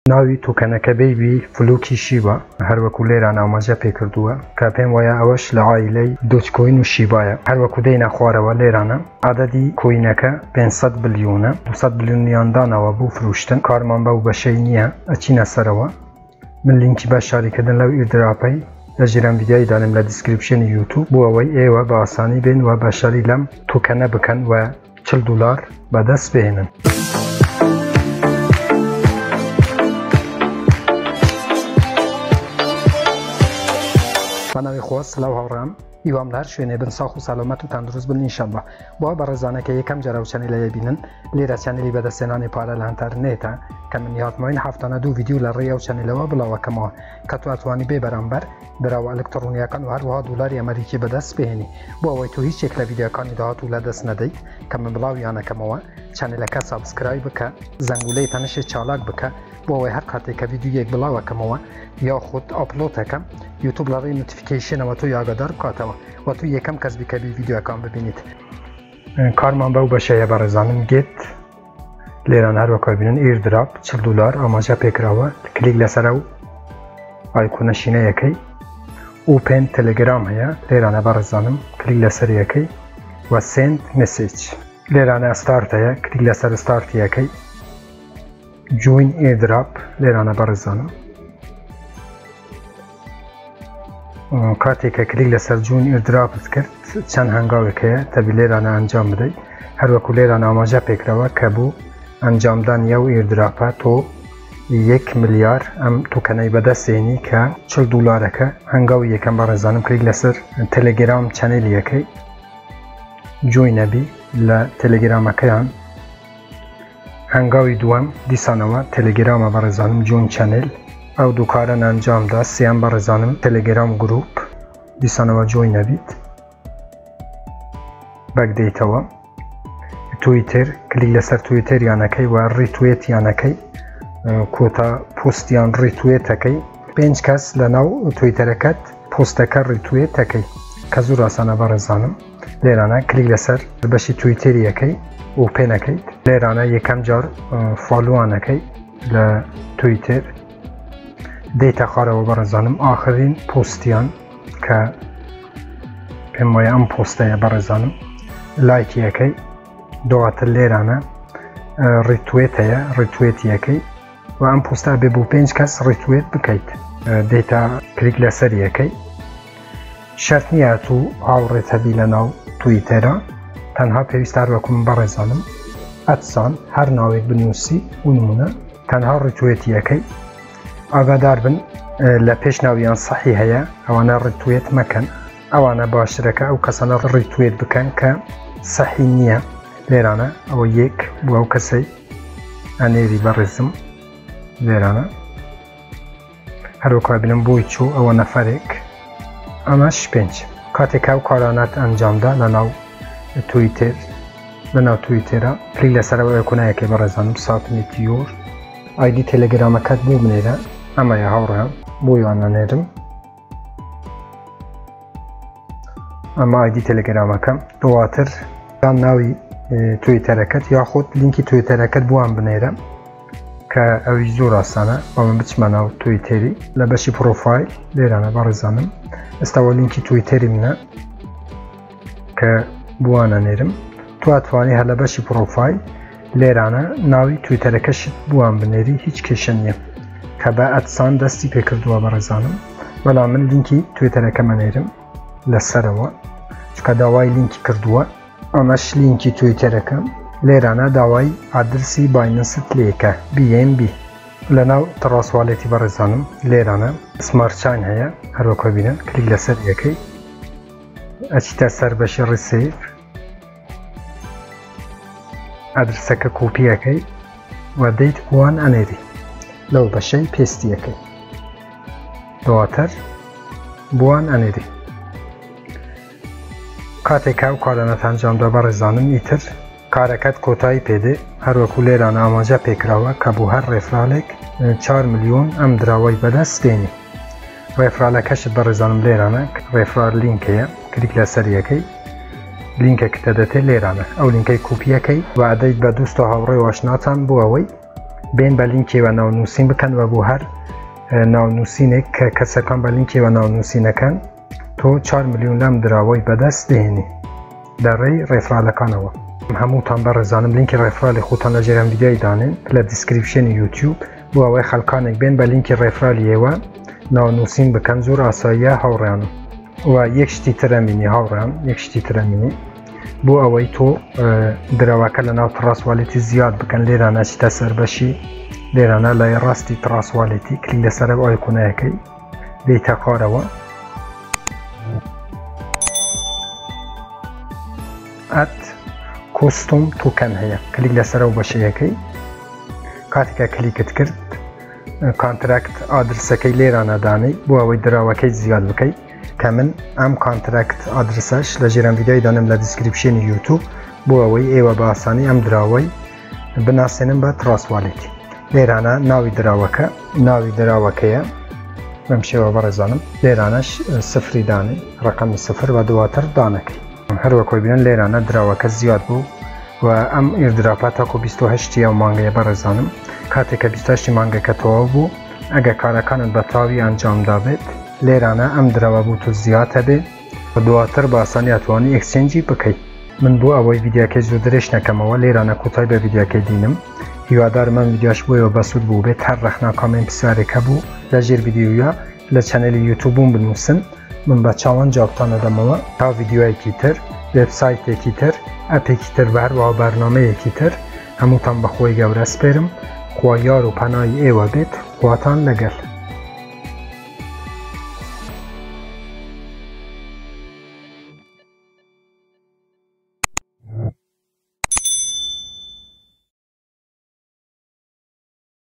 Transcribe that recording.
ناوی توکەنەکە بەیبی فلوکی شیبە هەروەکو لێران ئاماژە پێکردووە کە پێم وایە ئەوەش لە عایلەی دۆچکۆین و شیبایە هەروەکو دەینە خوارەوە لێرانە عادەدی کۆینەکە 500 بلیۆنە 200 بلیۆنیان داناوە بۆ فروشتن کارمان بەو بەشەی نییە ئەچینە سەرەوە من لینکی بەشاریکردن لەو ئیردراپەی لە ژێران ڤیدیۆی دانم لە دیسکریپشنی یوتیوب بۆ ئەوەی ئێوە بە ئاسانی بێن و بەشاری لەم توکەنە بکەن و 40 دلار بەدەست بهێنن. بەناوی خۆ سلااو هاوڕام هیوام لە هەر شوێنێ بن ساخ و سەلامەت و تەندروست بن ئینشەڵڵا بۆ بە ڕێزانەکە یەکەم جەرە و چەنێلەیە بینن لێرە چەنێلی بەدەستێنانی پارە لە ئینتەرنێتە کە من هاتمەوەین هەفتانە 2 ڤیدیۆ لە ڕێیە و چەنێلەوە بڵاوەکەمەوە کە تو ئەتوانی بێ بەرامبەر براوە ئەلکترۆنیەکان و هەروەها دولاری ئەمریکی بەدەست بهێنی بۆ ئەوەی تو هیچێک لە ڤیدیۆکانی داهات و لە دەست نەدەیت کە من بڵاویانەکەمەوە چەنێلەکە سابسکرایب بکە زەنگولەی تەنەشی چالاک بکە بۆ ئەوەی هەر کاتێک کە ڤیدیۆیەک بڵاوەکەمەوە یاخود ئاپلۆدەکەم یوتیوب لە ڕێی نوتیفیکیشنەوە تو یاگادار بکاتەوە و تو یەکەم کەس بیکەبی ڤیدیۆەکان ببینیت. کارمان بەو بەشەیە بەڕێزانم گێت لێران هەروەکە بینن ئیردراپ 40 دلار ئاماژە پێکراوە کلیک لەسەر و ئایکۆنە شینەیەکەی ئوپن تەلەگرام هەیە لێرانە بەڕێزانم کلیک لەسەر یەکەی و سند مسیج لێرانە ستارت هەیە کلیک لەسەر ستارتیەکەی جوین ئیردراپ لێرانە بەڕێزانم کاتێک کە کلیک لەسەر جوین ئیردراپت کرد چەند هەنگاوێک هەیە تەبی لێرانە ئەنجام بدەیت هەروەکو لێران ئاماژە پێکراوە کە بوو ئەنجامدانیە و ئیردراپە تۆ 1 ملیار ئەم توکەنەی بەدەستێنی کە 40 دلارەکە هەنگاوی یەکەم بەڕێزانم کلیک لەسەر تەلەگرام چەنێلیەکەی جوین نەبی لە تەلەگرامەکەیان هەنگاوی دووەم دیسانەوە تەلەگرامە بەڕێزانم جوین چەنێل ئەو دووکارن ئەنجامدا سیان بەڕێزانم تەلەگرام گروپ دیسانەوە جوین نەبیت بەگدەیتەوە تویتر کلیک لەسەر تویتریانەکەی و ڕیتوێتیانەکەی کۆتا پۆستیان ڕیتوێتەکەی 5 کەس لە ناو تویتەرەکەت پۆستەکە ڕیتوێتەکەی کە زۆر ئاسانە بەڕێزانم لێرانە کلیک لەسەر بەشی تویتریەکەی و پێنەکەیت لێرانە یەکەم جار فالوانەکەی لە تویتر دەیتە خوارەوە بەڕێزانم ئاخرین پۆستیان کە پێم وایە ئەم پۆستەیە بەڕێزانم لایکیەکەی دواتر لێرانە ڕیتوێت هەیە ڕیتوێتیەکەی و ئەم پۆستە بێ بوو 5 کەس ڕیتوێت بکەیت دەیتە کلیک لەسەر یەکەی شەرت نییە تو هاوڕێت هەبی لە ناو تویتەرە تەنها پێویستە هەروەکو من بەڕێزانم ئەتسان هەر ناوێک بنووسی و نمونە تەنها ڕیتوێتیەکەی ئاگادار بن لە پێش ناویان سەحی هەیە ئەوانە ڕیتوێت مەکەن ئەوانە باشترەکە ئەو کەسانە ڕیتوێت بکەن کە سەحی نییە لێرانە ئەوە یەک بۆ ئەو کەسەی ئەنێری بەڕێزم لێرانە هەروەکو بینم بۆی چوو ئەوە نەفەرێک ئەمەش 5 کاتێک ئەو کارانات ئەنجامدا لە ناو تویتر لە ناو تویتێرە کلیک لەسەرەوە ئایکۆنایەکەی بەڕێزانم ساتمیتیۆر ئایدی تەلەگرامەکەت بۆ بنێرە ئەمەیە هاوڕێم بۆیان نەنێرم ئەمە ئایدی تەلەگرامەکەم دواتر ناوی تویتەرەکەت یاخود لینکی تویتەرەکەت بووان بنێرە کە ئەوی زۆر ئاسانە بە من بچمە ناو تویتەری لە بەشی پرۆفایل لێرانە بەڕێزانم ئێستاوە لینکی تویتەری منە کە بوانە نێرم تو ئەتوانی هەر لە بەشی پرۆفایل لێرانە ناوی تویتەرەکەشت بووان بنێری هیچ کێشە نییە کە بە ئەتسان دەستی پێکردووە بەڕێزانم بەڵام من لینکی تویتەرەکەمە نێرم لەسەرەوە چکە داوای لینکی کردووە ئەمەش لینکی تویتەرەکەم لێرانە داوای ئادرسی بایننست لێکە BNB لە ناو تڕاسواڵێتی بەڕێزانم لێرانە سمارچاین هەیە هەروەکە بینن کلیک لەسەر یەکەی ئەچیتە سەر بەشی ڕیسیڤ ئادرسەکە کۆپیەکەی و دەیت بوان ئەنێری لەو بەشەی پێستیەکەی دواتر بوان ئەنێری کاتێک ئەو کارانەت ئەنجامدا بەڕێزانم ئیتر کارەکەت کۆتایی پێدێ هەروەکو لێران ئاماژە پێکراوە کە بۆ هەر ڕێفرالێک 4 ملیۆن ئەم دراوەی بەدەست دێنی ڕێفرالەکەشت بەڕێزانم لێرانە ڕێفرال لینکەیە کلیک لەسەر یەکەی لینکێک دەدەتێ لێرانە ئەو لینکەی کوپیەکەی و ئەدەیت بە دووست و هاوڕێ و ئاشناتان بۆ ئەوەی بین بە لینکی و ناونووسین بکەن و بۆ هەر ناونووسینێک کە کەسەکان بە لینکی و ناونووسینەکەن تۆ 4 میلیۆن لەم دراوەی بەدەست دێنی دەڕێی ڕێفرالەکانەوە. هەمووتان بەڕێزانم لینکی ڕێفرالی خۆتان لە ژێرم ڤیدیۆی دانێن لە دیسکریپشنی یوتیوب بۆ ئەوەی خەڵکانێک بێن بە لینکی ڕێفرالی ئێوە ناونووسین بکەن زۆر ئاساییە هاوڕێیان و یەک شتی ترە مینی هاوڕێیان یەک شتی ترە مینی بۆ ئەوەی تۆ دراوەکە لە ناو تڕاسواڵێتی زیاد بکەن لێرانە چیتە سەربەشی لێرانە لای ڕاستی تڕاسواڵێتی کلیک لەسەر ئایکۆنەکەی دێتە قارەوە ئەت کۆستۆم توکەن هەیە کلیک لەسەر ئەو بەشەیەکەی کاتێکە کلیکت کرد کانترکت ئادرسەکەی لێرانە دانەی بۆ ئەوەی دراوەکەی زیاد بکەیت کە من ئەم کانترکت ئادرسەش لە ژێرم ڤیدیۆی دانم لە دیسکریپشنی یوتیوب بۆ ئەوەی ئێوە بە ئاسانی ئەم دراوەی بناسێنم بە تڕاسواڵێتی لێرانە ناوی دراوەکەیە بەم شێوە بەڕێزانم لێرانەش سفری دانەی ڕقەمی سفر و دواتر دانەکەی هەروەکۆی بینن لێرانە دراوەکە زیاد بوو و ئەم ئیردراپە تاکو 28 مانگەیە بەڕێزانم کاتێککە 28 مانگەکە تەواو بوو ئەگە کارەکانت بە تاوی ئەنجامدا بێت لێرانە ئەم دراوە بوو تو زیاتە بێت و دواتر بە ئاسانی ئەتوانی ئەکسچێنجی بکەیت. من بۆ ئەوەی ڤیدیۆکەی زوو درێژ نەکەمەوە لێرانە کوتای بە ڤیدیۆکەی دینم هیوادارم ئەم ڤیدیۆش بۆیەوە بەسوود بوو بێت هەر ڕەخنا کامنت پرسیارێکە بوو لە ژێر ڤیدیۆیە لە چەنەلی یوتیوبم بنووسن من بە چاوەن جوابتان دەدەمەوە تا ڤیدیۆیەکی تر وێبسایتێکی تر ئەپێکی تر بە هەروەها بەرنامەیەکی تر هەمووتان بەخۆی گەورە سپێرم خوا یار و پەنای ئێوە بێت خواتان لەگەڵ.